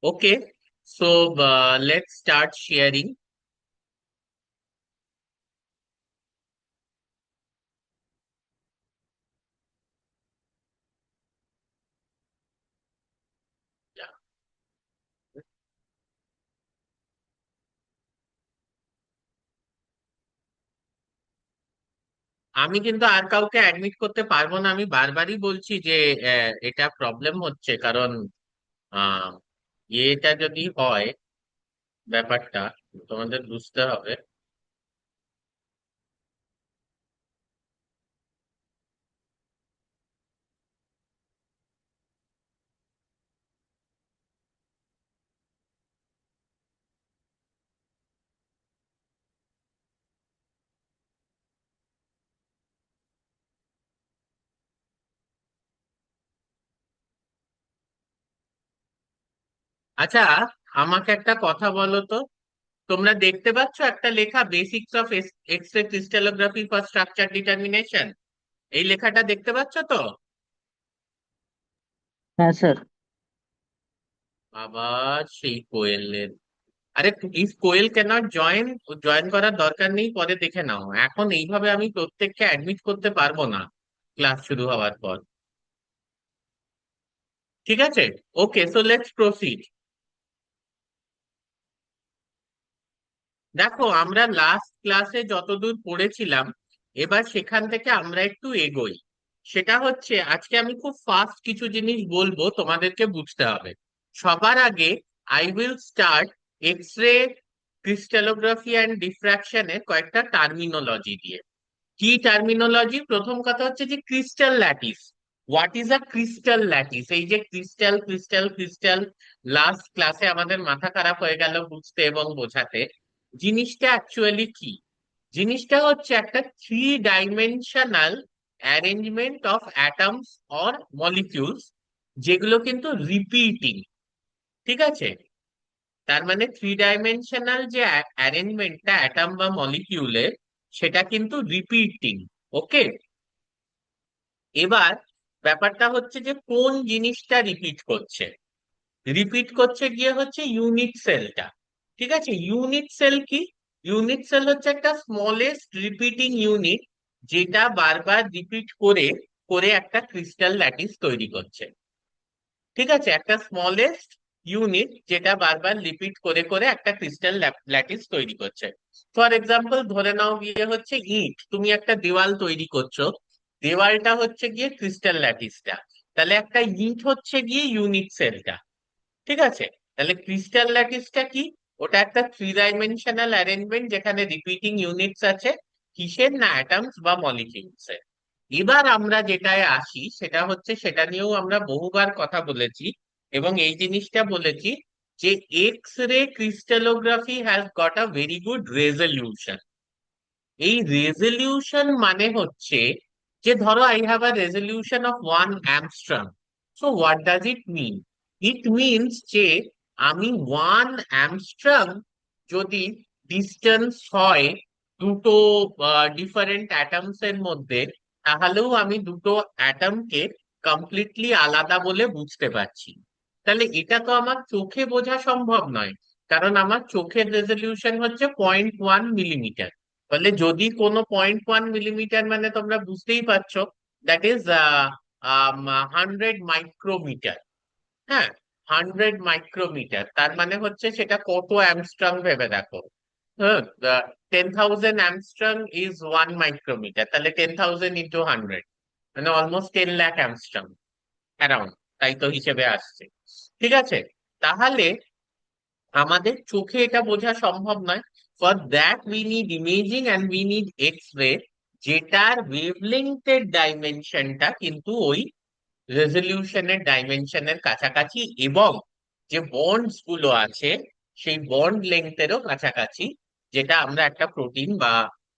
Okay, so let's start sharing. আমি কিন্তু আর কাউকে অ্যাডমিট করতে পারবো না, আমি বারবারই বলছি যে এটা প্রবলেম হচ্ছে, কারণ আহ, এটা যদি হয় ব্যাপারটা তোমাদের বুঝতে হবে। আচ্ছা, আমাকে একটা কথা বলো তো, তোমরা দেখতে পাচ্ছ একটা লেখা basics of x ray crystallography for structure determination? এই লেখাটা দেখতে পাচ্ছ তো? হ্যাঁ স্যার। আবার সেই কোয়েলের, আরে if Koel can't join, join করার দরকার নেই, পরে দেখে নাও। এখন এইভাবে আমি প্রত্যেককে অ্যাডমিট করতে পারবো না ক্লাস শুরু হওয়ার পর। ঠিক আছে, ওকে, সো লেটস প্রসিড। দেখো, আমরা লাস্ট ক্লাসে যতদূর পড়েছিলাম, এবার সেখান থেকে আমরা একটু এগোই। সেটা হচ্ছে, আজকে আমি খুব ফাস্ট কিছু জিনিস বলবো, তোমাদেরকে বুঝতে হবে। সবার আগে I will start X ray crystallography and ডিফ্র্যাকশনের কয়েকটা টার্মিনোলজি দিয়ে। কি টার্মিনোলজি? প্রথম কথা হচ্ছে যে crystal lattice. What is a crystal lattice? এই যে ক্রিস্টাল ক্রিস্টাল ক্রিস্টাল, লাস্ট ক্লাসে আমাদের মাথা খারাপ হয়ে গেল বুঝতে এবং বোঝাতে। জিনিসটা অ্যাকচুয়ালি কি? জিনিসটা হচ্ছে একটা three dimensional arrangement of atoms or molecules, যেগুলো কিন্তু রিপিটিং। ঠিক আছে, তার মানে থ্রি ডাইমেনশনাল যে অ্যারেঞ্জমেন্টটা অ্যাটম বা মলিকিউলের, সেটা কিন্তু রিপিটিং। ওকে, এবার ব্যাপারটা হচ্ছে যে কোন জিনিসটা রিপিট করছে। রিপিট করছে গিয়ে হচ্ছে ইউনিট সেলটা। ঠিক আছে, ইউনিট সেল কি? ইউনিট সেল হচ্ছে একটা স্মলেস্ট রিপিটিং ইউনিট, যেটা বারবার রিপিট করে করে একটা ক্রিস্টাল ল্যাটিস তৈরি করছে। ঠিক আছে, একটা স্মলেস্ট ইউনিট যেটা বারবার রিপিট করে করে একটা ক্রিস্টাল ল্যাটিস তৈরি করছে। ফর এক্সাম্পল, ধরে নাও গিয়ে হচ্ছে ইট, তুমি একটা দেওয়াল তৈরি করছো, দেওয়ালটা হচ্ছে গিয়ে ক্রিস্টাল ল্যাটিসটা। তাহলে একটা ইট হচ্ছে গিয়ে ইউনিট সেলটা। ঠিক আছে, তাহলে ক্রিস্টাল ল্যাটিসটা কি? ওটা একটা থ্রি ডাইমেনশনাল অ্যারেঞ্জমেন্ট যেখানে রিপিটিং ইউনিটস আছে। কিসের? না, অ্যাটমস বা মলিকিউলস এর। এবার আমরা যেটায় আসি সেটা হচ্ছে, সেটা নিয়েও আমরা বহুবার কথা বলেছি এবং এই জিনিসটা বলেছি যে X ray crystallography has got a very good resolution. এই রেজলিউশন মানে হচ্ছে যে, ধরো I have a resolution of 1 angstrom. So what does it mean? It means যে আমি 1 অ্যাংস্ট্রম যদি ডিস্টেন্স হয় দুটো ডিফারেন্ট অ্যাটমস এর মধ্যে, তাহলেও আমি দুটো অ্যাটমকে কমপ্লিটলি আলাদা বলে বুঝতে পারছি। তাহলে এটা তো আমার চোখে বোঝা সম্ভব নয়, কারণ আমার চোখের রেজলিউশন হচ্ছে 0.1 মিলিমিটার। তাহলে যদি কোনো 0.1 মিলিমিটার, মানে তোমরা বুঝতেই পারছো, দ্যাট ইজ 100 মাইক্রোমিটার। হ্যাঁ, 100 মাইক্রোমিটার, তার মানে হচ্ছে সেটা কত অ্যাংস্ট্রম ভেবে দেখো। হ্যাঁ, 10,000 অ্যাংস্ট্রম ইজ 1 মাইক্রোমিটার, তাহলে 10,000 × 100, মানে অলমোস্ট 10 লাখ অ্যাংস্ট্রম অ্যারাউন্ড, তাই তো হিসেবে আসছে। ঠিক আছে, তাহলে আমাদের চোখে এটা বোঝা সম্ভব নয়। For that we need imaging and we need X ray, যেটার ওয়েভলেংথের ডাইমেনশনটা কিন্তু ওই রেজলিউশনের ডাইমেনশনের কাছাকাছি, এবং যে বন্ডস গুলো আছে সেই বন্ড লেংথেরও কাছাকাছি, যেটা আমরা একটা প্রোটিন বা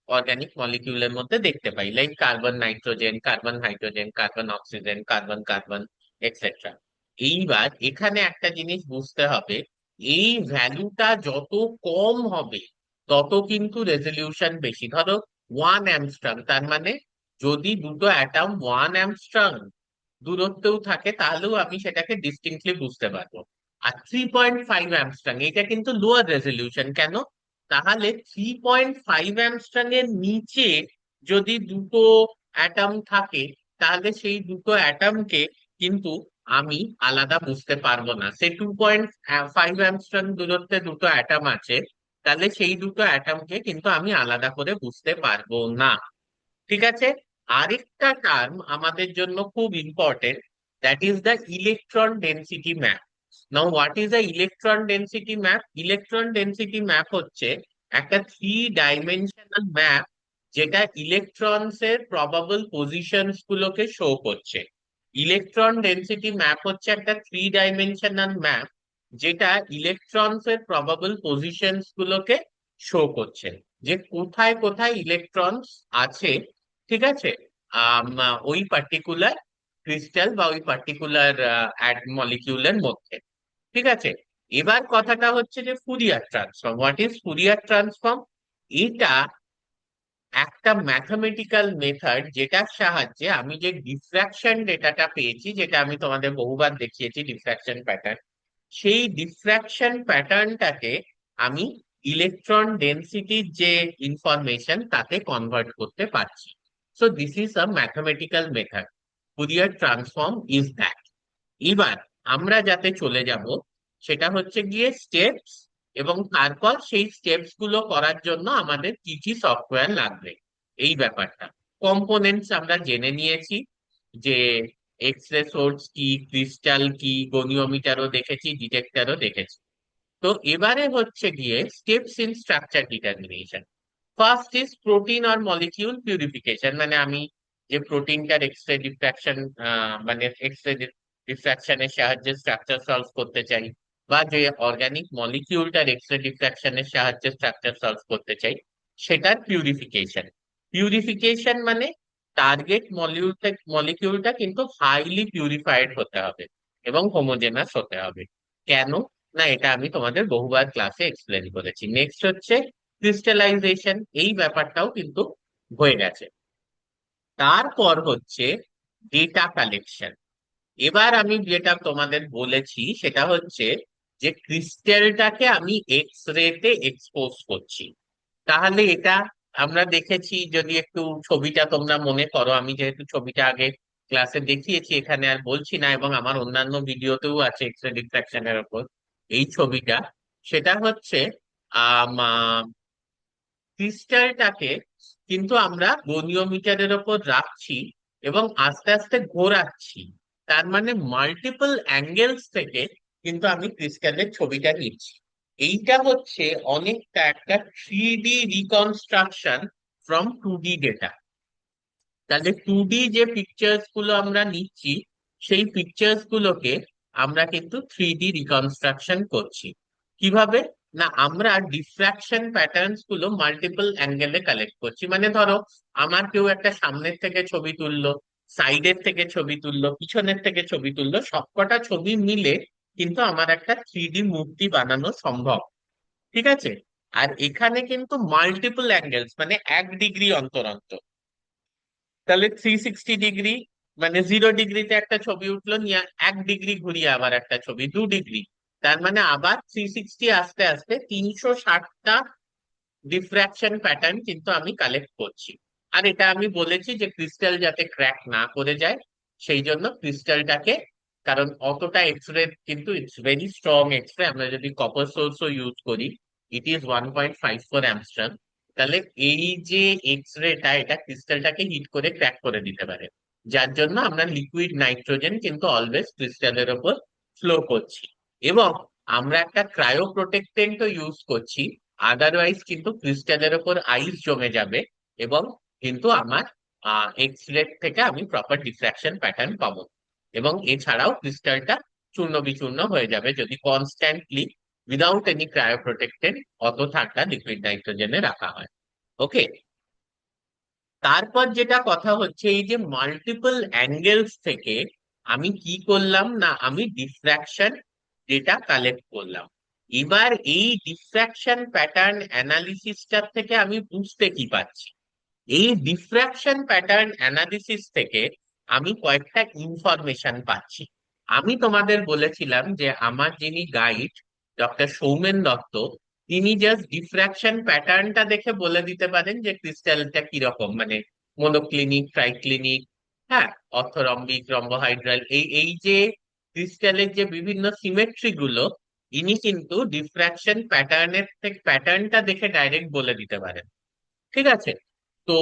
অর্গানিক মলিকিউলের মধ্যে দেখতে পাই, like carbon nitrogen, carbon hydrogen, carbon oxygen, carbon carbon, etcetera. এইবার এখানে একটা জিনিস বুঝতে হবে, এই ভ্যালুটা যত কম হবে তত কিন্তু রেজলিউশন বেশি। ধরো 1 অ্যাংস্ট্রম, তার মানে যদি দুটো অ্যাটম 1 অ্যাংস্ট্রম দূরত্বেও থাকে, তাহলেও আমি সেটাকে ডিস্টিংক্টলি বুঝতে পারবো। আর 3.5 অ্যামস্ট্রং এটা কিন্তু লোয়ার রেজলিউশন। কেন? তাহলে 3.5 অ্যামস্ট্রং এর নিচে যদি দুটো অ্যাটম থাকে, তাহলে সেই দুটো অ্যাটমকে কিন্তু আমি আলাদা বুঝতে পারবো না। সে 2.5 অ্যামস্ট্রং দূরত্বে দুটো অ্যাটম আছে, তাহলে সেই দুটো অ্যাটমকে কিন্তু আমি আলাদা করে বুঝতে পারবো না। ঠিক আছে। আরেকটা টার্ম আমাদের জন্য খুব important, that is the electron density map. Now what is the electron density map? Electron density map হচ্ছে একটা 3 ডাইমেনশনাল ম্যাপ, যেটা ইলেকট্রনস এর প্রবাবল পজিশনস গুলোকে শো করছে। ইলেকট্রন ডেনসিটি ম্যাপ হচ্ছে একটা 3 ডাইমেনশনাল ম্যাপ, যেটা ইলেকট্রনস এর প্রবাবল পজিশনস গুলোকে শো করছে, যে কোথায় কোথায় ইলেকট্রনস আছে। ঠিক আছে। ওই পার্টিকুলার ক্রিস্টাল বা ওই পার্টিকুলার মলিকিউলের মধ্যে। ঠিক আছে। এবার কথাটা হচ্ছে যে Fourier transform. What is Fourier transform? এটা একটা ম্যাথমেটিক্যাল মেথড, যেটার সাহায্যে আমি যে ডিফ্র্যাকশন ডেটাটা পেয়েছি, যেটা আমি তোমাদের বহুবার দেখিয়েছি ডিফ্র্যাকশন প্যাটার্ন, সেই ডিফ্র্যাকশন প্যাটার্নটাকে আমি ইলেকট্রন ডেনসিটির যে ইনফরমেশন তাতে কনভার্ট করতে পারছি। So this is a mathematical method. Fourier transform is that. এবার আমরা যাতে চলে যাব, সেটা হচ্ছে গিয়ে স্টেপস, এবং তারপর সেই স্টেপস গুলো করার জন্য আমাদের কি কি সফটওয়্যার লাগবে, এই ব্যাপারটা। কম্পোনেন্টস আমরা জেনে নিয়েছি, যে এক্স রে সোর্স কি, ক্রিস্টাল কি, গনিওমিটারও দেখেছি, ডিটেক্টরও দেখেছি। তো এবারে হচ্ছে গিয়ে steps in structure determination. First is protein আর মলিকিউল পিউরিফিকেশন, মানে আমি যে প্রোটিনটার এক্স রে ডিফ্র্যাকশন, মানে এক্স রে ডিফ্র্যাকশনের সাহায্যে স্ট্রাকচার সলভ করতে চাই, বা যে অর্গানিক মলিকিউলটার এক্স রে ডিফ্র্যাকশনের সাহায্যে স্ট্রাকচার সলভ করতে চাই, সেটার পিউরিফিকেশন। পিউরিফিকেশন মানে টার্গেট মলিকিউলটা কিন্তু হাইলি পিউরিফাইড হতে হবে এবং হোমোজেনাস হতে হবে। কেন? না, এটা আমি তোমাদের বহুবার ক্লাসে এক্সপ্লেন করেছি। নেক্সট হচ্ছে ক্রিস্টালাইজেশন, এই ব্যাপারটাও কিন্তু হয়ে গেছে। তারপর হচ্ছে ডেটা কালেকশন। এবার আমি যেটা তোমাদের বলেছি সেটা হচ্ছে যে ক্রিস্টালটাকে আমি এক্স রেতে এক্সপোজ করছি। তাহলে এটা আমরা দেখেছি, যদি একটু ছবিটা তোমরা মনে করো, আমি যেহেতু ছবিটা আগে ক্লাসে দেখিয়েছি এখানে আর বলছি না, এবং আমার অন্যান্য ভিডিওতেও আছে এক্স রে ডিফ্রাকশনের উপর এই ছবিটা। সেটা হচ্ছে ক্রিস্টালটাকে কিন্তু আমরা গনিওমিটারের ওপর রাখছি এবং আস্তে আস্তে ঘোরাচ্ছি। তার মানে মাল্টিপল অ্যাঙ্গেলস থেকে কিন্তু আমি ক্রিস্টালের ছবিটা নিচ্ছি। এইটা হচ্ছে অনেকটা একটা 3D reconstruction from 2D data. তাহলে 2D যে পিকচার্স গুলো আমরা নিচ্ছি, সেই পিকচার্স গুলোকে আমরা কিন্তু 3D রিকনস্ট্রাকশন করছি। কিভাবে? না, আমরা ডিফ্রাকশন প্যাটার্নস গুলো মাল্টিপল অ্যাঙ্গেলে কালেক্ট করছি। মানে ধরো আমার কেউ একটা সামনের থেকে ছবি তুললো, সাইডের থেকে ছবি তুললো, পিছনের থেকে ছবি তুললো, সবকটা ছবি মিলে কিন্তু আমার একটা 3D মূর্তি বানানো সম্ভব। ঠিক আছে। আর এখানে কিন্তু মাল্টিপল অ্যাঙ্গেলস, মানে 1 ডিগ্রি অন্তর অন্তর। তাহলে 360 ডিগ্রি, মানে 0 ডিগ্রিতে একটা ছবি উঠলো, নিয়ে 1 ডিগ্রি ঘুরিয়ে আবার একটা ছবি 2 ডিগ্রি। তার মানে আবার 360 আস্তে আস্তে 360টা ডিফ্রাকশন প্যাটার্ন কিন্তু আমি কালেক্ট করছি। আর এটা আমি বলেছি যে ক্রিস্টাল যাতে ক্র্যাক না করে যায়, সেই জন্য ক্রিস্টালটাকে, কারণ অতটা এক্স রে কিন্তু it's very strong X ray, আমরা যদি কপার সোর্সও ইউজ করি, ইট ইজ 1.54 অ্যাংস্ট্রম। তাহলে এই যে এক্স রেটা, এটা ক্রিস্টালটাকে হিট করে ক্র্যাক করে দিতে পারে, যার জন্য আমরা লিকুইড নাইট্রোজেন কিন্তু অলওয়েজ ক্রিস্টালের ওপর ফ্লো করছি। এবং আমরা একটা ক্রায়ো প্রোটেক্টেন্টও ইউজ করছি, আদারওয়াইজ কিন্তু ক্রিস্টালের ওপর আইস জমে যাবে, এবং কিন্তু আমার এক্স রে থেকে আমি প্রপার ডিফ্রাকশন প্যাটার্ন পাবো। এবং এছাড়াও ক্রিস্টালটা চূর্ণ বিচূর্ণ হয়ে যাবে যদি কনস্ট্যান্টলি উইদাউট এনি ক্রায়ো প্রোটেক্টেন্ট অত ঠান্ডা লিকুইড নাইট্রোজেনে রাখা হয়। ওকে। তারপর যেটা কথা হচ্ছে, এই যে মাল্টিপল অ্যাঙ্গেলস থেকে আমি কি করলাম, না আমি ডিফ্রাকশন ডেটা কালেক্ট করলাম। এবার এই ডিফ্রাকশন প্যাটার্ন অ্যানালিসিসটার থেকে আমি বুঝতে কি পাচ্ছি? এই ডিফ্রাকশন প্যাটার্ন অ্যানালিসিস থেকে আমি কয়েকটা ইনফরমেশন পাচ্ছি। আমি তোমাদের বলেছিলাম যে আমার যিনি গাইড, ডক্টর সৌমেন দত্ত, তিনি জাস্ট ডিফ্রাকশন প্যাটার্নটা দেখে বলে দিতে পারেন যে ক্রিস্টালটা কিরকম, মানে মনোক্লিনিক, ট্রাইক্লিনিক, হ্যাঁ, অর্থরম্বিক, রম্বোহাইড্রাল, এই এই যে ক্রিস্টালের যে বিভিন্ন সিমেট্রি গুলো, ইনি কিন্তু ডিফ্রাকশন প্যাটার্নের থেকে প্যাটার্নটা দেখে ডাইরেক্ট বলে দিতে পারেন। ঠিক আছে? তো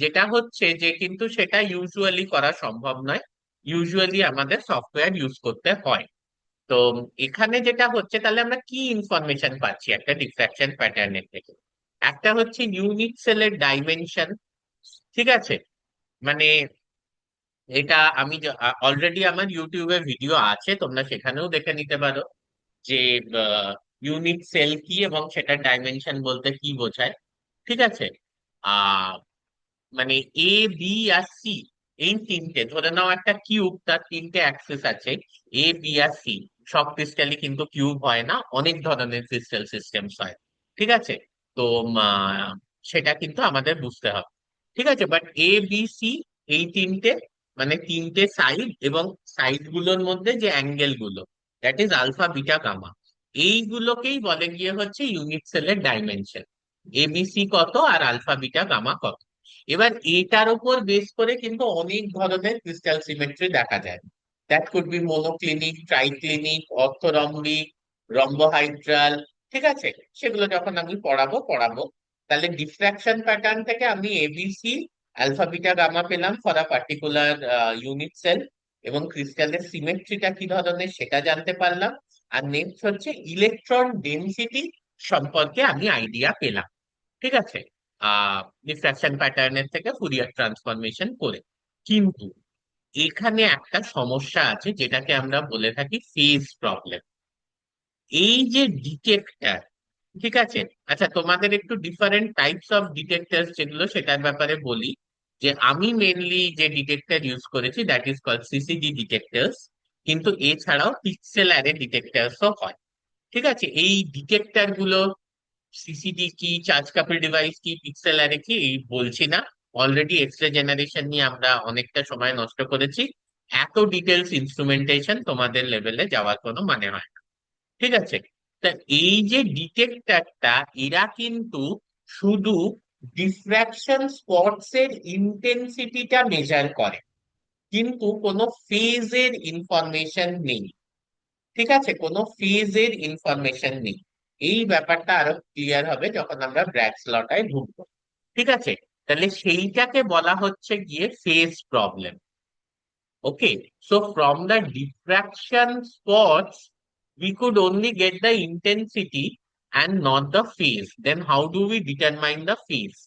যেটা হচ্ছে যে কিন্তু সেটা ইউজুয়ালি করা সম্ভব নয়, ইউজুয়ালি আমাদের সফটওয়্যার ইউজ করতে হয়। তো এখানে যেটা হচ্ছে, তাহলে আমরা কি ইনফরমেশন পাচ্ছি একটা ডিফ্রাকশন প্যাটার্নের থেকে? একটা হচ্ছে ইউনিট সেলের ডাইমেনশন। ঠিক আছে? মানে এটা আমি অলরেডি আমার ইউটিউবে ভিডিও আছে, তোমরা সেখানেও দেখে নিতে পারো যে ইউনিট সেল কি এবং সেটার ডাইমেনশন বলতে কি বোঝায়। ঠিক আছে? আহ মানে এ, বি আর সি, এই তিনটে, ধরে নাও একটা কিউব, তার তিনটে অ্যাক্সিস আছে, এ, বি আর সি। সব ক্রিস্টালই কিন্তু কিউব হয় না, অনেক ধরনের ক্রিস্টাল সিস্টেমস হয়। ঠিক আছে? তো সেটা কিন্তু আমাদের বুঝতে হবে। ঠিক আছে, বাট এ, বি, সি, এই তিনটে, মানে তিনটে সাইড, এবং সাইড গুলোর মধ্যে যে অ্যাঙ্গেল গুলো, that is alpha, beta, gamma, এইগুলোকেই বলে গিয়ে হচ্ছে ইউনিট সেলের ডাইমেনশন। এবিসি কত আর আলফা, বিটা, গামা কত। এবার এটার উপর বেস করে কিন্তু অনেক ধরনের ক্রিস্টাল সিমেট্রি দেখা যায়। That could be monoclinic, triclinic, orthorhombic, rhombohedral. ঠিক আছে? সেগুলো যখন আমি পড়াবো, তাহলে ডিফ্রাকশন প্যাটার্ন থেকে আমি এবিসি, আলফা, বিটা, গামা পেলাম for a particular unit cell, এবং ক্রিস্টালের সিমেট্রিটা কি ধরনের সেটা জানতে পারলাম। আর নেক্সট হচ্ছে ইলেকট্রন ডেনসিটি সম্পর্কে আমি আইডিয়া পেলাম। ঠিক আছে? ডিফ্রাকশন প্যাটার্নের থেকে ফুরিয়ার ট্রান্সফরমেশন করে। কিন্তু এখানে একটা সমস্যা আছে, যেটাকে আমরা বলে থাকি ফেজ প্রবলেম। এই যে ডিটেক্টর, ঠিক আছে, আচ্ছা তোমাদের একটু ডিফারেন্ট টাইপস অফ ডিটেক্টর যেগুলো, সেটার ব্যাপারে বলি। যে আমি মেনলি যে ডিটেক্টর ইউজ করেছি, that is called CCD detectors. কিন্তু এছাড়াও পিক্সেল অ্যারে ডিটেক্টরসও হয়। ঠিক আছে? এই ডিটেক্টর গুলো, সিসিডি কি, চার্জ কাপল ডিভাইস কি, পিক্সেল অ্যারে কি, এই বলছি না। অলরেডি এক্স রে জেনারেশন নিয়ে আমরা অনেকটা সময় নষ্ট করেছি। এত ডিটেলস ইনস্ট্রুমেন্টেশন তোমাদের লেভেলে যাওয়ার কোনো মানে হয় না। ঠিক আছে? তা এই যে ডিটেক্টরটা, এরা কিন্তু শুধু ডিফ্রাকশন স্পটস এর ইন্টেন্সিটিটা মেজার করে, কিন্তু কোনো ফেজের ইনফরমেশন নেই। ঠিক আছে? কোনো ফেজের ইনফরমেশন নেই। এই ব্যাপারটা আরো ক্লিয়ার হবে যখন আমরা ব্র্যাগস লটায় ঢুকবো। ঠিক আছে? তাহলে সেইটাকে বলা হচ্ছে গিয়ে phase problem. Okay, so from the diffraction spots, we could only get the intensity and not the phase. Then how do we determine the phase?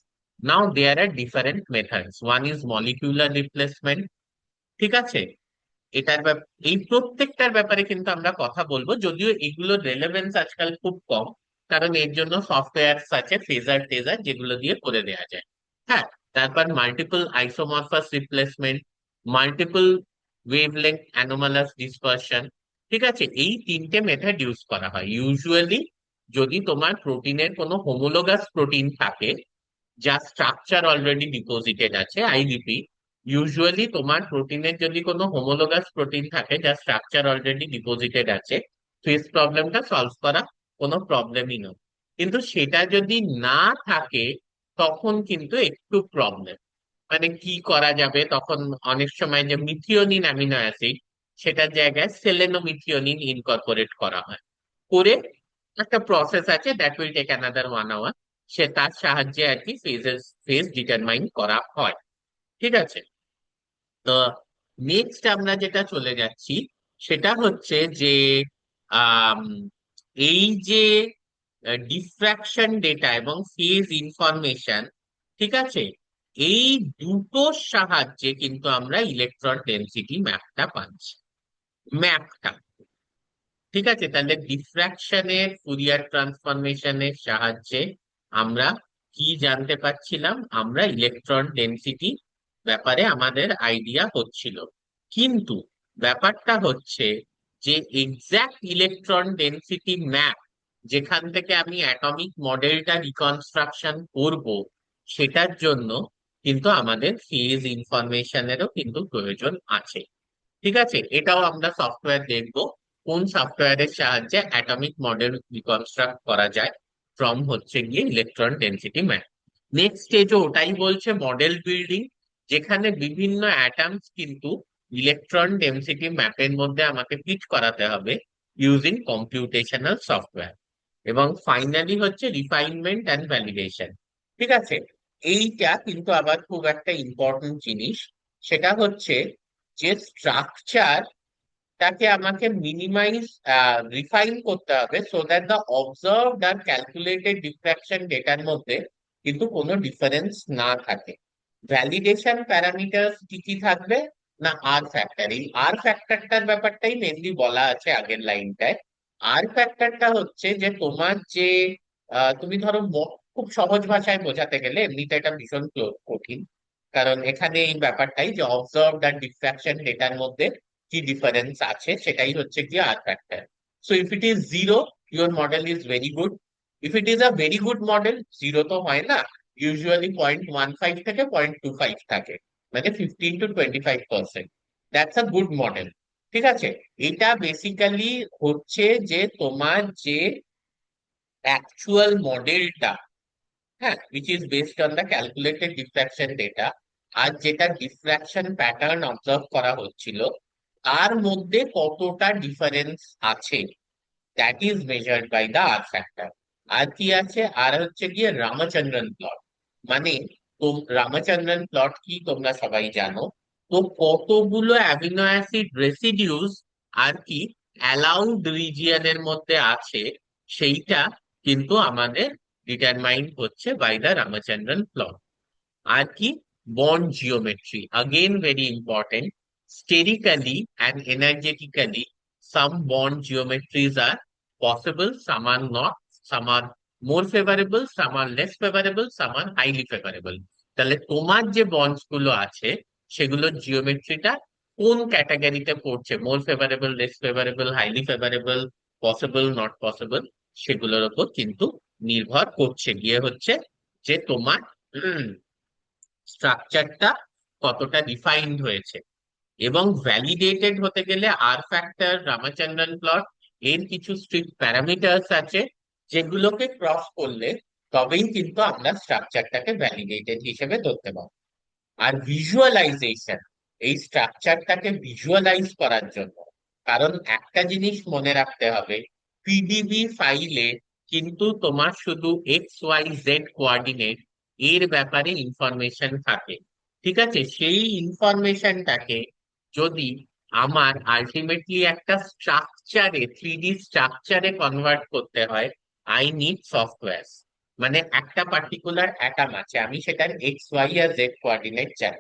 Now there are different methods. One is molecular replacement. ঠিক আছে? এই প্রত্যেকটার ব্যাপারে কিন্তু আমরা কথা বলবো, যদিও এগুলোর রেলেভেন্স আজকাল খুব কম, কারণ এর জন্য সফটওয়্যার আছে, ফেজার টেজার, যেগুলো দিয়ে করে দেওয়া যায়। হ্যাঁ, তারপর multiple isomorphous replacement, multiple wavelength anomalous dispersion. ঠিক আছে? এই তিনটে মেথড ইউজ করা হয় ইউজুয়ালি। যদি তোমার প্রোটিনের কোনো হোমোলোগাস প্রোটিন থাকে, যা স্ট্রাকচার অলরেডি ডিপোজিটেড আছে, আই রিপিট, ইউজুয়ালি তোমার প্রোটিনের যদি কোনো হোমোলোগাস প্রোটিন থাকে যা স্ট্রাকচার অলরেডি ডিপোজিটেড আছে, ফেজ প্রবলেমটা সলভ করা কোনো প্রবলেমই নয়। কিন্তু সেটা যদি না থাকে, তখন কিন্তু একটু প্রবলেম। মানে কি করা যাবে তখন? অনেক সময় যে মিথিওনিন অ্যামিনো অ্যাসিড, সেটার জায়গায় সেলেনোমিথিওনিন ইনকর্পোরেট করা হয়, করে একটা প্রসেস আছে, that will take another 1 hour. সে তার সাহায্যে আর কি ফেজ ডিটারমাইন করা হয়। ঠিক আছে? তো নেক্সট আমরা যেটা চলে যাচ্ছি, সেটা হচ্ছে যে আম, এই যে ডিফ্রাকশন ডেটা এবং ফেজ ইনফরমেশন, ঠিক আছে, এই দুটোর সাহায্যে কিন্তু আমরা ইলেকট্রন ডেনসিটি ম্যাপটা পাচ্ছি। ম্যাপটা, ঠিক আছে, তাহলে ডিফ্রাকশনের ফুরিয়ার ট্রান্সফরমেশনের সাহায্যে আমরা কি জানতে পারছিলাম? আমরা ইলেকট্রন ডেনসিটি ব্যাপারে আমাদের আইডিয়া হচ্ছিল। কিন্তু ব্যাপারটা হচ্ছে যে এক্সাক্ট ইলেকট্রন ডেনসিটি ম্যাপ, যেখান থেকে আমি অ্যাটমিক মডেলটা রিকনস্ট্রাকশন করব, সেটার জন্য কিন্তু আমাদের ফেজ ইনফরমেশনেরও কিন্তু প্রয়োজন আছে। ঠিক আছে, এটাও আমরা সফটওয়্যার দেখবো কোন সফটওয়্যারের সাহায্যে অ্যাটমিক মডেল রিকনস্ট্রাক্ট করা যায় ফ্রম হচ্ছে গিয়ে ইলেকট্রন ডেনসিটি ম্যাপ। নেক্সট স্টেজও ওটাই বলছে, মডেল বিল্ডিং, যেখানে বিভিন্ন অ্যাটমস কিন্তু ইলেকট্রন ডেনসিটি ম্যাপের মধ্যে আমাকে ফিট করাতে হবে ইউজিং কম্পিউটেশনাল সফটওয়্যার। এবং ফাইনালি হচ্ছে রিফাইনমেন্ট অ্যান্ড ভ্যালিডেশন। ঠিক আছে, এইটা কিন্তু আবার খুব একটা ইম্পর্টেন্ট জিনিস। সেটা হচ্ছে যে স্ট্রাকচার তাকে আমাকে মিনিমাইজ রিফাইন করতে হবে সো দ্যাট দ্য অবজার্ভড আর ক্যালকুলেটেড ডিফ্রাকশন ডেটার মধ্যে কিন্তু কোনো ডিফারেন্স না থাকে। ভ্যালিডেশন প্যারামিটার কি কি থাকবে না, আর ফ্যাক্টর। এই আর ফ্যাক্টরটার ব্যাপারটাই মেনলি বলা আছে আগের লাইনটায়। আর ফ্যাক্টরটা হচ্ছে যে তোমার যে তুমি ধরো খুব সহজ ভাষায় বোঝাতে গেলে এমনিতে এটা ভীষণ কঠিন, কারণ এখানে এই ব্যাপারটাই যে অবজার্ভড আর ডিফ্রাকশন ডেটার মধ্যে কি ডিফারেন্স আছে সেটাই হচ্ছে কি R factor. So if it is zero, your model is very good. If it is a very good model, zero তো হয় না, ইউজুয়ালি 0.15 থেকে 0.25 থাকে, মানে 15 to 25%। That's a good model. ঠিক আছে, এটা বেসিক্যালি হচ্ছে যে তোমার যে অ্যাকচুয়াল মডেলটা, হ্যাঁ, which is based on the calculated diffraction data, আর যেটা ডিফ্রাকশন প্যাটার্ন অবজার্ভ করা হচ্ছিল তার মধ্যে কতটা ডিফারেন্স আছে, that is measured by the R factor. আর কি আছে, আর হচ্ছে গিয়ে রামচন্দ্রন প্লট। মানে তো রামচন্দ্রন প্লট কি তোমরা সবাই জানো, তো কতগুলো অ্যামিনো অ্যাসিড রেসিডিউস আর কি অ্যালাউড রিজিয়নের মধ্যে আছে, সেইটা কিন্তু আমাদের ডিটারমাইন হচ্ছে বাই দ্য রামচন্দ্রন প্লট। আর কি, bond geometry, again very important. Sterically and energetically, some bond geometries are possible, some are not, some are more favorable, some are less favorable, some are highly favorable. তাহলে তোমার যে bonds গুলো আছে সেগুলোর জিওমেট্রিটা কোন ক্যাটাগরিতে পড়ছে, more favourable, less favourable, highly favourable, possible, not possible, সেগুলোর উপর কিন্তু নির্ভর করছে গিয়ে হচ্ছে যে তোমার স্ট্রাকচারটা কতটা ডিফাইন্ড হয়েছে। এবং ভ্যালিডেটেড হতে গেলে আর ফ্যাক্টর, রামাচন্দ্রন প্লট, এর কিছু স্ট্রিক্ট প্যারামিটার্স আছে যেগুলোকে ক্রস করলে তবেই কিন্তু আমরা স্ট্রাকচারটাকে ভ্যালিডেটেড হিসেবে ধরতে পারবো। আর ভিজুয়ালাইজেশন, এই স্ট্রাকচারটাকে ভিজুয়ালাইজ করার জন্য, কারণ একটা জিনিস মনে রাখতে হবে, পিডিবি ফাইলে কিন্তু তোমার শুধু XYZ কোঅর্ডিনেট এর ব্যাপারে ইনফরমেশন থাকে। ঠিক আছে, সেই ইনফরমেশনটাকে যদি আমার আলটিমেটলি একটা স্ট্রাকচারে, 3D স্ট্রাকচারে কনভার্ট করতে হয়, আই নিড সফটওয়্যার। মানে একটা পার্টিকুলার অ্যাটম আছে, আমি সেটার XY আর Z কোঅর্ডিনেট চাই।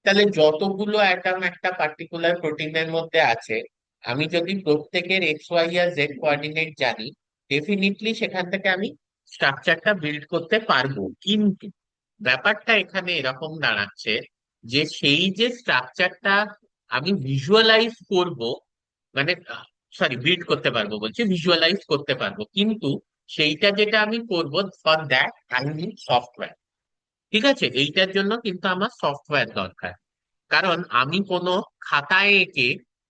তাহলে যতগুলো অ্যাটম একটা পার্টিকুলার প্রোটিনের মধ্যে আছে, আমি যদি প্রত্যেকের XY আর Z কোঅর্ডিনেট জানি, ডেফিনেটলি সেখান থেকে আমি স্ট্রাকচারটা বিল্ড করতে পারবো। কিন্তু ব্যাপারটা এখানে এরকম দাঁড়াচ্ছে যে সেই যে স্ট্রাকচারটা আমি ভিজুয়ালাইজ করব, মানে সরি, বিল্ড করতে পারবো বলছি, ভিজুয়ালাইজ করতে পারবো, কিন্তু সেইটা যেটা আমি করব, for that I need software. ঠিক আছে, এইটার জন্য কিন্তু আমার সফটওয়্যার দরকার। কারণ আমি কোনো খাতায় এঁকে,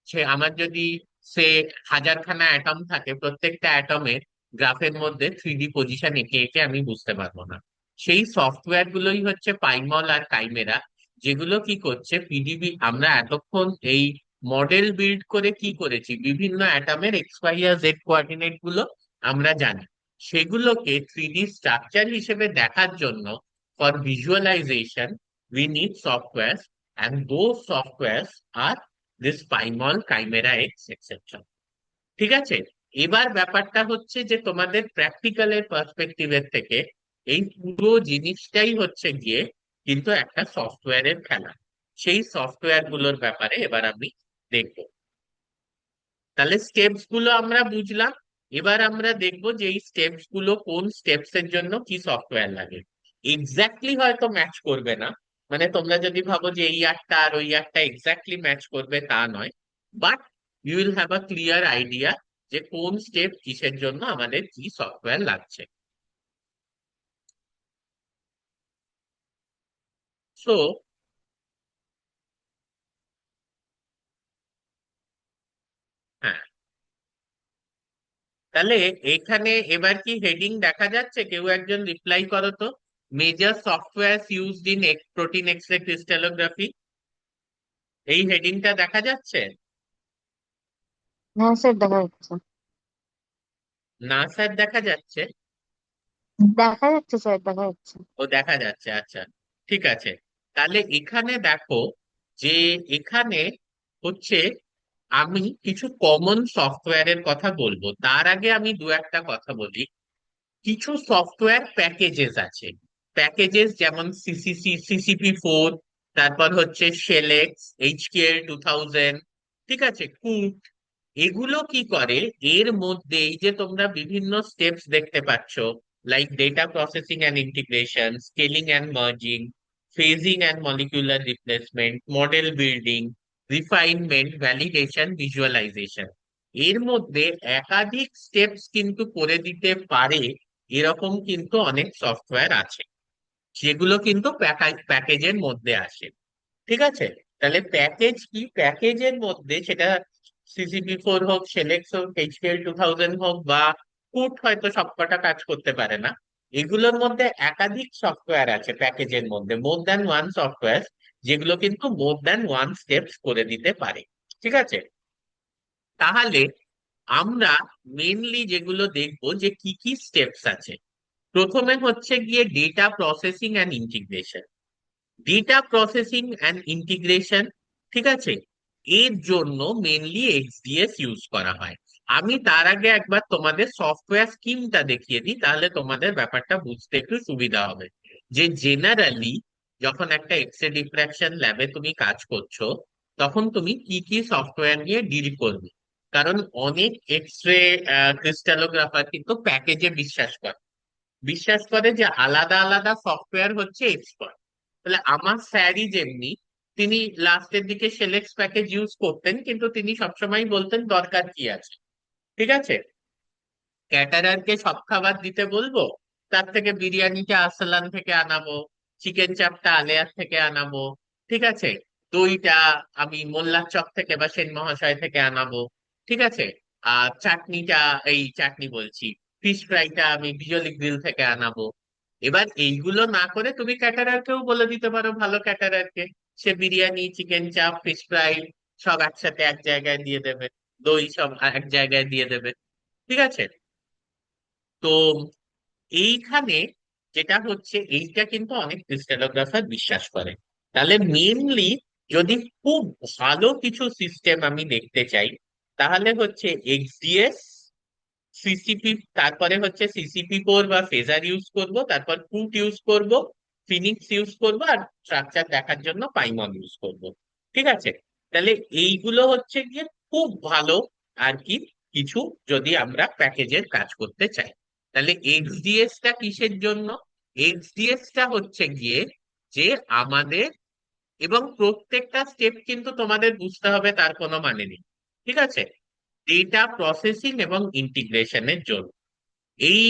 সে আমার যদি সে হাজারখানা অ্যাটম থাকে, প্রত্যেকটা অ্যাটমের গ্রাফের মধ্যে 3D পজিশন এঁকে এঁকে আমি বুঝতে পারবো না। সেই সফটওয়্যার গুলোই হচ্ছে পাইমল আর কাইমেরা, যেগুলো কি করছে, পিডিবি আমরা এতক্ষণ এই মডেল বিল্ড করে কি করেছি, বিভিন্ন অ্যাটমের XY আর Z কোঅর্ডিনেট গুলো আমরা জানি, সেগুলোকে 3D স্ট্রাকচার হিসেবে দেখার জন্য, for visualization, we need software, and those softwares are this Pymol, Chimera X, etc. ঠিক আছে, এবার ব্যাপারটা হচ্ছে যে তোমাদের প্র্যাকটিক্যালের পার্সপেক্টিভের থেকে এই পুরো জিনিসটাই হচ্ছে গিয়ে কিন্তু একটা সফটওয়্যারের খেলা। সেই সফটওয়্যার গুলোর ব্যাপারে এবার আমি দেখবো। তাহলে স্টেপস গুলো আমরা বুঝলাম। এবার আমরা দেখবো যে এই স্টেপস গুলো কোন স্টেপস এর জন্য কি সফটওয়্যার লাগে। এক্স্যাক্টলি হয়তো ম্যাচ করবে না, মানে তোমরা যদি ভাবো যে এই আটটা আর ওই আটটা এক্স্যাক্টলি ম্যাচ করবে, তা নয়, but you will have a clear idea যে কোন স্টেপ কিসের জন্য আমাদের কি সফটওয়্যার লাগছে। সো তাহলে এখানে এবার কি হেডিং দেখা যাচ্ছে? কেউ একজন রিপ্লাই করো তো। Major software used in protein x ray crystallography, এই হেডিংটা দেখা যাচ্ছে? হ্যাঁ স্যার, দেখা যাচ্ছে। না স্যার, দেখা যাচ্ছে? দেখা যাচ্ছে স্যার, দেখা যাচ্ছে। ও, দেখা যাচ্ছে, আচ্ছা, ঠিক আছে। তাহলে এখানে দেখো যে এখানে হচ্ছে আমি কিছু কমন সফটওয়্যারের কথা বলবো, তার আগে আমি দু একটা কথা বলি। কিছু সফটওয়্যার প্যাকেজেস আছে। প্যাকেজেস যেমন সিসিপি 4, তারপর হচ্ছে শেলেক্স, HKL 2000, ঠিক আছে, কুট। এগুলো কি করে, এর মধ্যে এই যে তোমরা বিভিন্ন স্টেপস দেখতে পাচ্ছ, like data processing and integration, scaling and merging, phasing and molecular replacement, model building, refinement, validation, visualization, এর মধ্যে একাধিক স্টেপস কিন্তু করে দিতে পারে। এরকম কিন্তু অনেক সফটওয়্যার আছে যেগুলো কিন্তু প্যাকেজের মধ্যে আসে। ঠিক আছে? তাহলে প্যাকেজ কি? প্যাকেজের মধ্যে সেটা সিসিপি 4 হোক, সেলেক্স হোক, HKL 2000 হোক, বা কুট হয়তো সবকটা কাজ করতে পারে না, এগুলোর মধ্যে একাধিক সফটওয়্যার আছে প্যাকেজের মধ্যে, মোর দ্যান ওয়ান সফটওয়্যার, যেগুলো কিন্তু মোর দ্যান ওয়ান স্টেপস করে দিতে পারে। ঠিক আছে? তাহলে আমরা মেনলি যেগুলো দেখবো যে কি কি স্টেপস আছে। প্রথমে হচ্ছে গিয়ে data processing and integration. Data processing and integration, ঠিক আছে, এর জন্য মেনলি XDS ইউজ করা হয়। আমি তার আগে একবার তোমাদের সফটওয়্যার স্কিমটা দেখিয়ে দিই, তাহলে তোমাদের ব্যাপারটা বুঝতে একটু সুবিধা হবে। যে জেনারেলি যখন একটা এক্স রে ডিফ্রাকশন ল্যাবে তুমি কাজ করছো, তখন তুমি কি কি সফটওয়্যার নিয়ে ডিল করবে। কারণ অনেক এক্স রে ক্রিস্টালোগ্রাফার কিন্তু প্যাকেজে বিশ্বাস করে যে আলাদা আলাদা সফটওয়্যার হচ্ছে এক্সপার্ট। তাহলে আমার স্যারই যেমনি, তিনি লাস্টের দিকে সেলেক্স প্যাকেজ ইউজ করতেন, কিন্তু তিনি সবসময় বলতেন দরকার কি আছে। ঠিক আছে? ক্যাটারারকে সব খাবার দিতে বলবো, তার থেকে বিরিয়ানিটা আরসালান থেকে আনাবো, চিকেন চাপটা আলেয়ার থেকে আনাবো, ঠিক আছে, দইটা আমি মোল্লার চক থেকে বা সেন মহাশয় থেকে আনাবো, ঠিক আছে, আর চাটনিটা, এই চাটনি বলছি, ফিশ ফ্রাইটা আমি বিজলি গ্রিল থেকে আনাবো। এবার এইগুলো না করে তুমি ক্যাটারারকেও বলে দিতে পারো, ভালো ক্যাটারারকে, সে বিরিয়ানি, চিকেন চাপ, ফিশ ফ্রাই সব একসাথে এক জায়গায় দিয়ে দেবে, দই সব এক জায়গায় দিয়ে দেবে। ঠিক আছে? তো এইখানে যেটা হচ্ছে, এইটা কিন্তু অনেক ক্রিস্টালোগ্রাফার বিশ্বাস করে। তাহলে মেনলি যদি খুব ভালো কিছু সিস্টেম আমি দেখতে চাই, তাহলে হচ্ছে XDS, সিসিপি, তারপরে হচ্ছে সিসিপি 4 বা ফেজার ইউজ করব, তারপর কুট ইউজ করব, ফিনিক্স ইউজ করব, আর স্ট্রাকচার দেখার জন্য পাইমন ইউজ করব। ঠিক আছে? তাহলে এইগুলো হচ্ছে গিয়ে খুব ভালো আর কি কিছু, যদি আমরা প্যাকেজের কাজ করতে চাই। তাহলে XDS টা কিসের জন্য? XDS টা হচ্ছে গিয়ে যে আমাদের, এবং প্রত্যেকটা স্টেপ কিন্তু তোমাদের বুঝতে হবে, তার কোনো মানে নেই। ঠিক আছে? ডেটা প্রসেসিং এবং ইন্টিগ্রেশনের জন্য এই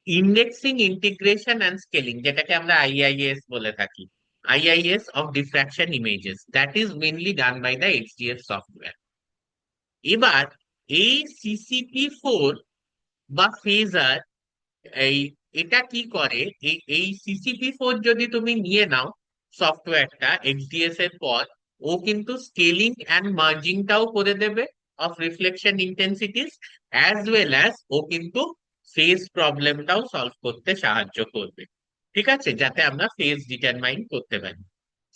ইন্ডেক্সিং, ইন্টিগ্রেশন অ্যান্ড স্কেলিং, যেটাকে আমরা IIS বলে থাকি, IIS of diffraction images, that is mainly done by the XDS software. এবার এই সিসিপি 4 বা ফেজার, এই এটা কি করে, এই সিসিপি 4 যদি তুমি নিয়ে নাও সফটওয়্যারটা XDS এর পর, ও কিন্তু স্কেলিং অ্যান্ড মার্জিংটাও করে দেবে of reflection intensities, as well as ও কিন্তু ফেজ প্রবলেমটাও সলভ করতে সাহায্য করবে। ঠিক আছে? যাতে আমরা ফেজ ডিটারমাইন করতে পারি।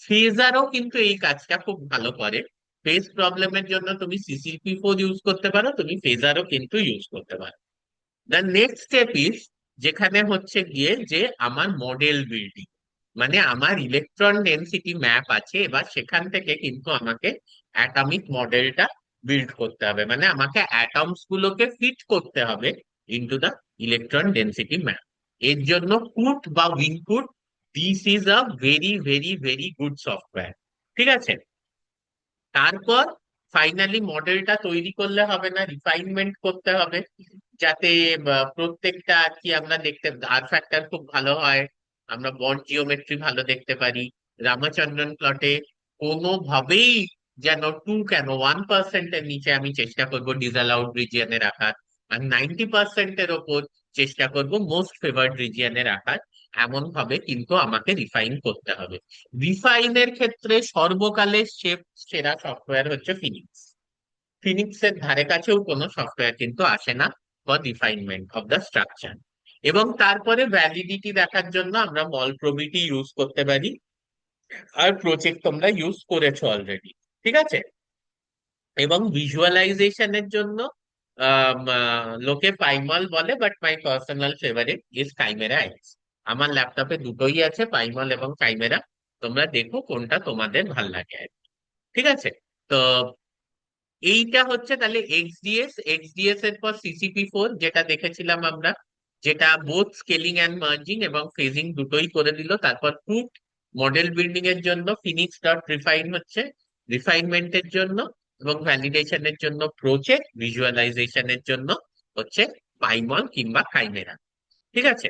ফেজারও কিন্তু এই কাজটা খুব ভালো করে। ফেজ প্রবলেমের জন্য তুমি সিসিপি 4 ইউজ করতে পারো, তুমি ফেজারও কিন্তু ইউজ করতে পারো। দ্য নেক্সট স্টেপ ইজ, যেখানে হচ্ছে গিয়ে যে আমার মডেল বিল্ডিং, মানে আমার ইলেকট্রন ডেনসিটি ম্যাপ আছে, এবার সেখান থেকে কিন্তু আমাকে অ্যাটমিক মডেলটা বিল্ড করতে হবে, মানে আমাকে অ্যাটমস গুলোকে ফিট করতে হবে into the electron density map. এর জন্য কুট বা WinCoot, this is a very very very good software. ঠিক আছে? তারপর ফাইনালি মডেলটা তৈরি করলে হবে না, রিফাইনমেন্ট করতে হবে, যাতে প্রত্যেকটা আর কি আমরা দেখতে, আর ফ্যাক্টর খুব ভালো হয়, আমরা বন্ড জিওমেট্রি ভালো দেখতে পারি, রামাচন্দ্রন প্লটে কোনোভাবেই যেন 2 কেন 1% এর নিচে আমি চেষ্টা করবো ডিসঅ্যালাউড রিজিয়নে রাখার। আর 90%-এর ওপর চেষ্টা করব মোস্ট ফেভার্ড রিজিয়নে রাখার। এমন ভাবে কিন্তু আমাকে রিফাইন করতে হবে। রিফাইনের ক্ষেত্রে সর্বকালের সেরা সফটওয়্যার হচ্ছে ফিনিক্স। ফিনিক্সের ধারে কাছেও কোনো সফটওয়্যার কিন্তু আসে না for refinement of the structure. এবং তারপরে ভ্যালিডিটি দেখার জন্য আমরা মল প্রবিটি ইউজ করতে পারি, আর প্রজেক্ট তোমরা ইউজ করেছো অলরেডি। ঠিক আছে। এবং ভিজুয়ালাইজেশনের জন্য লোকে পাইমল বলে, but my personal favourite is Chimera X. আমার ল্যাপটপে দুটোই আছে, পাইমল এবং কাইমেরা। তোমরা দেখো কোনটা তোমাদের ভাল লাগে আর কি। ঠিক আছে। তো এইটা হচ্ছে তাহলে এক্সডিএস। এক্সডিএস এর পর সিসিপি 4 যেটা দেখেছিলাম আমরা, যেটা বোথ স্কেলিং অ্যান্ড মার্জিং এবং ফেজিং দুটোই করে দিল। তারপর প্রুফ মডেল বিল্ডিং এর জন্য ফিনিক্স ডট রিফাইন হচ্ছে রিফাইনমেন্টের জন্য, এবং ভ্যালিডেশনের জন্য প্রজেক্ট, ভিজুয়ালাইজেশনের জন্য হচ্ছে পাইমল কিংবা কাইমেরা। ঠিক আছে।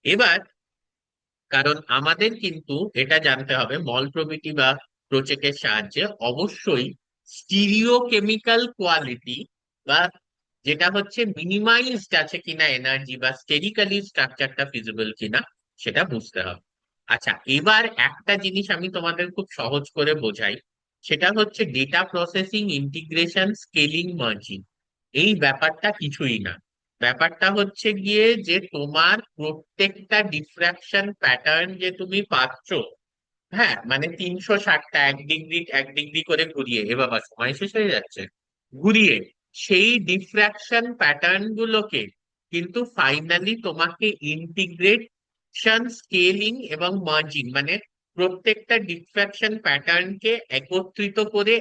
এবার কারণ আমাদের কিন্তু এটা জানতে হবে মল প্রবিটি বা প্রোচেকের সাহায্যে অবশ্যই স্টিরিও কেমিক্যাল কোয়ালিটি বা যেটা হচ্ছে মিনিমাইজড আছে কিনা এনার্জি, বা স্টেরিক্যালি স্ট্রাকচারটা ফিজিবল কিনা সেটা বুঝতে হবে। আচ্ছা, এবার একটা জিনিস আমি তোমাদের খুব সহজ করে বোঝাই। সেটা হচ্ছে data processing, integration, scaling, merging. এই ব্যাপারটা কিছুই না। ব্যাপারটা হচ্ছে গিয়ে যে তোমার প্রত্যেকটা ডিফ্রাকশন প্যাটার্ন যে তুমি পাচ্ছ, হ্যাঁ, মানে 360টা 1 ডিগ্রি 1 ডিগ্রি করে ঘুরিয়ে, এ বাবা সময় শেষ হয়ে যাচ্ছে, ঘুরিয়ে সেই ডিফ্রাকশন প্যাটার্ন গুলোকে কিন্তু ফাইনালি তোমাকে ইন্টিগ্রেশন, স্কেলিং এবং মার্জিং, মানে প্রত্যেকটা ডিফ্রাকশন প্যাটার্নকে একত্রিত করে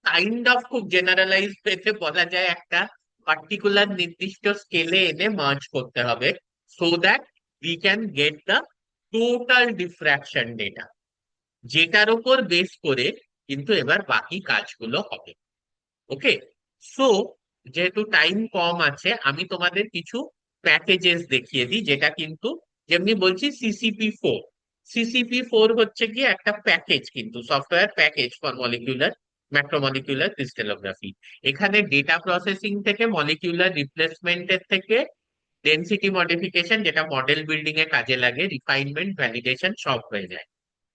কাইন্ড অফ খুব জেনারেলাইজ পেতে বলা যায় একটা পার্টিকুলার নির্দিষ্ট স্কেলে এনে মার্জ করতে হবে, so that we can get the total diffraction data, যেটার উপর বেস করে কিন্তু এবার বাকি কাজগুলো হবে। ওকে। সো যেহেতু টাইম কম আছে, আমি তোমাদের কিছু প্যাকেজেস দেখিয়ে দিই, যেটা কিন্তু যেমনি বলছি সিসিপি 4। সিসিপি 4 হচ্ছে কি একটা প্যাকেজ, কিন্তু software package for molecular macromolecular crystallography. এখানে ডেটা প্রসেসিং থেকে, মলিকিউলার রিপ্লেসমেন্টের থেকে, ডেনসিটি মডিফিকেশন যেটা মডেল বিল্ডিং এ কাজে লাগে, রিফাইনমেন্ট, ভ্যালিডেশন সব হয়ে যায়।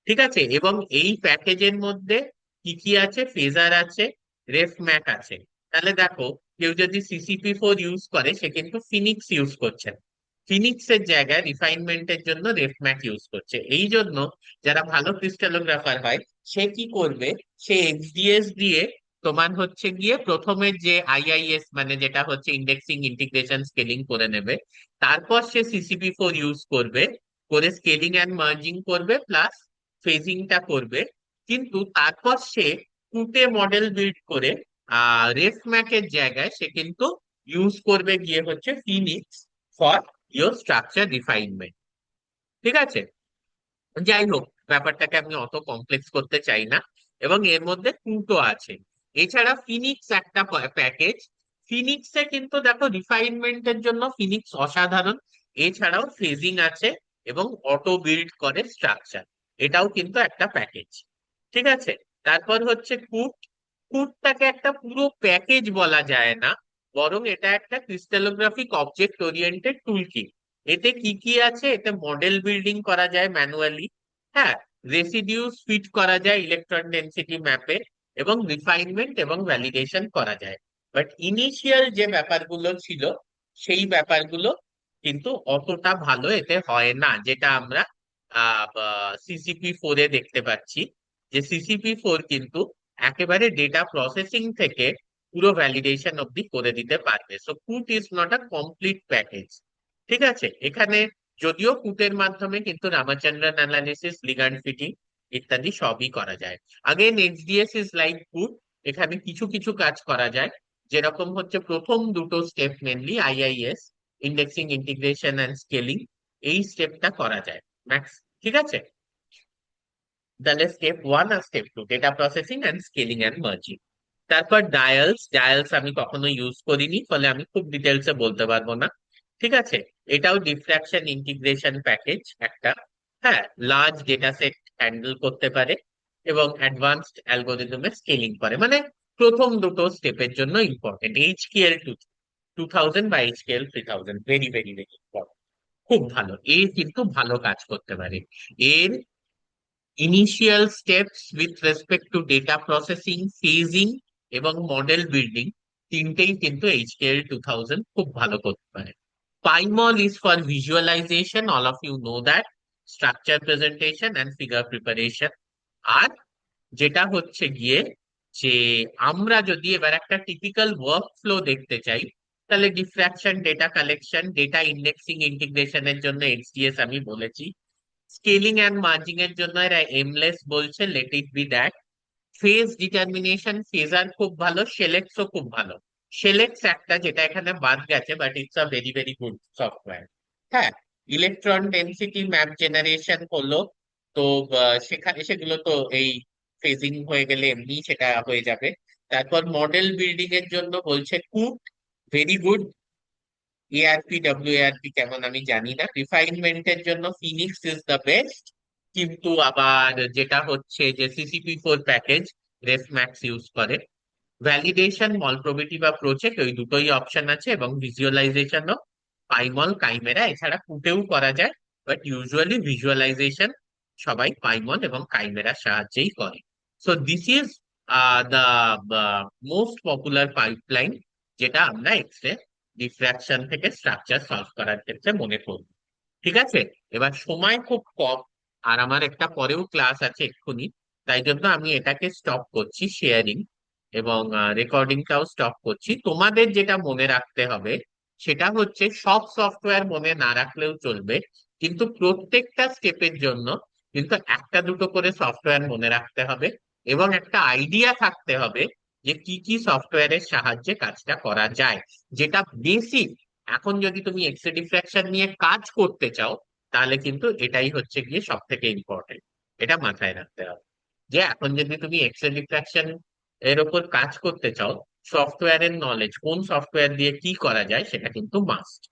ঠিক আছে। এবং এই প্যাকেজের মধ্যে কি কি আছে? ফেজার আছে, রেফ ম্যাক আছে। তাহলে দেখো, কেউ যদি সিসিপি 4 ইউজ করে সে কিন্তু ফিনিক্স ইউজ করছে না। ফিনিক্স এর জায়গায় রিফাইনমেন্টের জন্য রেফ ম্যাক ইউজ করছে। এই জন্য যারা ভালো ক্রিস্টালোগ্রাফার হয়, সে কি করবে? সে এক্সডিএস দিয়ে তোমার হচ্ছে গিয়ে প্রথমের যে আইআইএস, মানে যেটা হচ্ছে ইন্ডেক্সিং, ইন্টিগ্রেশন, স্কেলিং করে নেবে। তারপর সে সিসিপি 4 ইউজ করবে, করে স্কেলিং অ্যান্ড মার্জিং করবে, প্লাস ফেজিংটা করবে। কিন্তু তারপর সে টুটে মডেল বিল্ড করে রেফ ম্যাকের জায়গায় সে কিন্তু ইউজ করবে গিয়ে হচ্ছে Phoenix for your structure refinement. ঠিক আছে। যাই হোক, ব্যাপারটাকে আমি অত কমপ্লেক্স করতে চাই না। এবং এর মধ্যে টুটো আছে। এছাড়া ফিনিক্স একটা প্যাকেজ। ফিনিক্সে কিন্তু দেখো রিফাইনমেন্টের জন্য ফিনিক্স অসাধারণ। এছাড়াও ফ্রেজিং আছে এবং অটো বিল্ড করে স্ট্রাকচার, এটাও কিন্তু একটা প্যাকেজ। ঠিক আছে। তারপর হচ্ছে কুট। কুটটাকে একটা পুরো প্যাকেজ বলা যায় না, বরং এটা একটা ক্রিস্টালোগ্রাফিক অবজেক্ট ওরিয়েন্টেড টুল কিট। এতে কি কি আছে? এতে মডেল বিল্ডিং করা যায় ম্যানুয়ালি, হ্যাঁ, রেসিডিউস ফিট করা যায় ইলেকট্রন ডেনসিটি ম্যাপে, এবং রিফাইনমেন্ট এবং ভ্যালিডেশন করা যায়। বাট ইনিশিয়াল যে ব্যাপারগুলো ছিল, সেই ব্যাপারগুলো কিন্তু অতটা ভালো এতে হয় না, যেটা আমরা সিসিপি 4-এ দেখতে পাচ্ছি। যে সিসিপি 4 কিন্তু একেবারে ডেটা প্রসেসিং থেকে পুরো ভ্যালিডেশন অব্দি করে দিতে পারবে। সো কুট is not a complete package. ঠিক আছে। এখানে যদিও কুটের মাধ্যমে কিন্তু রামাচন্দ্রন অ্যানালিসিস, লিগ্যান্ড ফিটিং ইত্যাদি সবই করা যায়। আগেন এক্সডিএস ইজ লাইক কুট। এখানে কিছু কিছু কাজ করা যায়, যেরকম হচ্ছে প্রথম দুটো step mainly IIS, indexing, integration and scaling, এই স্টেপটা করা যায় ম্যাক্স। ঠিক আছে। তাহলে স্টেপ 1 আর step 2, data processing and scaling and merging. তারপর ডায়ালস। ডায়ালস আমি কখনো ইউজ করিনি, ফলে আমি খুব ডিটেলসে বলতে পারবো না। ঠিক আছে। এটাও ডিফ্রাকশন ইন্টিগ্রেশন প্যাকেজ একটা, হ্যাঁ, লার্জ ডেটা সেট হ্যান্ডেল করতে পারে এবং অ্যাডভান্সড অ্যালগোরিদমে স্কেলিং করে, মানে প্রথম দুটো স্টেপের জন্য ইম্পর্টেন্ট, HKL2। 2000 বা HKL 3000, ভেরি ভেরি ভেরি খুব ভালো, এ কিন্তু ভালো কাজ করতে পারে। এর initial steps with respect to data processing, phasing এবং মডেল বিল্ডিং, তিনটেই কিন্তু HKL 2000 খুব ভালো করতে পারে। PyMOL is for visualisation, all of you know that, structure presentation and figure preparation. আর যেটা হচ্ছে গিয়ে যে আমরা যদি এবার একটা টিপিক্যাল ওয়ার্ক ফ্লো দেখতে চাই, তাহলে diffraction, data collection, data indexing ইন্টিগ্রেশনের জন্য XDS আমি বলেছি। স্কেলিং অ্যান্ড মার্জিং এর জন্য এরা এমলেস বলছে, let it be that. Phase determination, phasor খুব ভালো, সেলেক্টসও খুব ভালো। সেলেক্টস একটা যেটা এখানে বাদ গেছে, but it's a very very good software. হ্যাঁ, ইলেকট্রন ডেনসিটি ম্যাপ জেনারেশন হলো, তো সেখানে সেগুলো তো এই ফেজিং হয়ে গেলে এমনি সেটা হয়ে যাবে। তারপর মডেল বিল্ডিং এর জন্য বলছে কুট, ভেরি গুড। এআরপি WARP কেমন আমি জানি না। রিফাইনমেন্টের জন্য ফিনিক্স ইজ দ্য বেস্ট, কিন্তু আবার যেটা হচ্ছে যে CCP4 প্যাকেজ রেফম্যাক্স ইউজ করে। ভ্যালিডেশন, মলপ্রবিটি বা প্রজেক্ট, ওই দুটোই অপশন আছে, এবং ভিজুয়ালাইজেশনও পাইমল, কাইমেরা, এছাড়া কুটেও করা যায়, বাট ইউজুয়ালি ভিজুয়ালাইজেশন সবাই পাইমল এবং কাইমেরার সাহায্যেই করে। So this is the most popular pipeline, যেটা আমরা এক্সরে ডিফ্রাকশন থেকে স্ট্রাকচার সলভ করার ক্ষেত্রে মনে করব। ঠিক আছে, এবার সময় খুব কম, আর আমার একটা পরেও ক্লাস আছে এক্ষুনি, তাই জন্য আমি এটাকে স্টপ করছি শেয়ারিং, এবং রেকর্ডিংটাও স্টপ করছি। তোমাদের যেটা মনে রাখতে হবে সেটা হচ্ছে সব সফটওয়্যার মনে না রাখলেও চলবে, কিন্তু প্রত্যেকটা স্টেপের জন্য কিন্তু একটা দুটো করে সফটওয়্যার মনে রাখতে হবে, এবং একটা আইডিয়া থাকতে হবে যে কি কি সফটওয়্যারের সাহায্যে কাজটা করা যায়, যেটা বেসিক। এখন যদি তুমি এক্সরে ডিফ্রাকশন নিয়ে কাজ করতে চাও, তাহলে কিন্তু এটাই হচ্ছে গিয়ে সব থেকে ইম্পর্টেন্ট। এটা মাথায় রাখতে হবে যে এখন যদি তুমি এক্সরে ডিফ্রাকশন এর উপর কাজ করতে চাও, সফটওয়্যারের নলেজ, কোন সফটওয়্যার দিয়ে কি করা যায়, সেটা কিন্তু মাস্ট।